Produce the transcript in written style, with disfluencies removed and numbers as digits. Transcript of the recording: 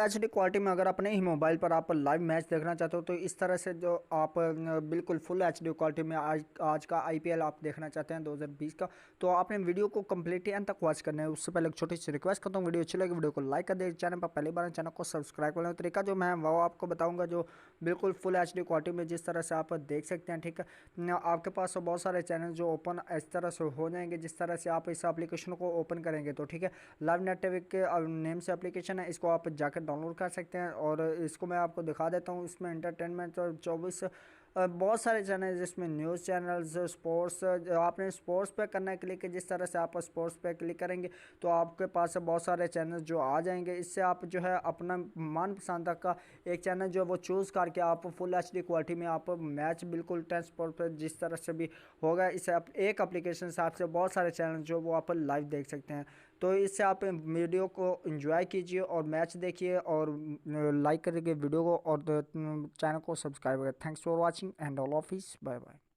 H D quality में अगर अपने ही मोबाइल पर आप लाइव मैच देखना चाहते हो तो इस तरह से जो आप बिल्कुल फुल एच डी क्वालिटी में आज का आईपीएल आप देखना चाहते हैं 2020 का, तो आपने वीडियो को कंप्लीटली एंड तक वॉच करना है। उससे पहले एक छोटी सी रिक्वेस्ट करता हूँ, वीडियो अच्छी लगी वीडियो को लाइक कर दे, चैनल पर पहली बार चैनल को सब्सक्राइब करना। तरीका जो मैं वो आपको बताऊँगा जो बिल्कुल फुल एच डी क्वालिटी में जिस तरह से आप देख सकते हैं। ठीक है, आपके पास बहुत सारे चैनल जो ओपन इस तरह से हो जाएंगे जिस तरह से आप इस एप्लीकेशन को ओपन करेंगे। तो ठीक है, लाइव नेट टीवी के नेम से एप्लीकेशन है, इसको आप जाकर डाउनलोड कर सकते हैं और इसको मैं आपको दिखा देता हूँ। इसमें एंटरटेनमेंट और 24 बहुत सारे चैनल जिसमें न्यूज़ चैनल्स, स्पोर्ट्स, आपने स्पोर्ट्स पे करना है क्लिक, जिस तरह से आप स्पोर्ट्स पे क्लिक करेंगे तो आपके पास बहुत सारे चैनल जो आ जाएंगे। इससे आप जो है अपना मनपसंद का एक चैनल जो है वो चूज़ करके आप फुल एच डी क्वालिटी में आप मैच बिल्कुल 10 स्पोर्ट पर जिस तरह से भी होगा, इसे आप एक एप्लीकेशन से आपसे बहुत सारे चैनल जो वो आप लाइव देख सकते हैं। तो इससे आप वीडियो को एंजॉय कीजिए और मैच देखिए और लाइक करके वीडियो को और चैनल को सब्सक्राइब करें। Thanks for watching and all of इस बाय बाय।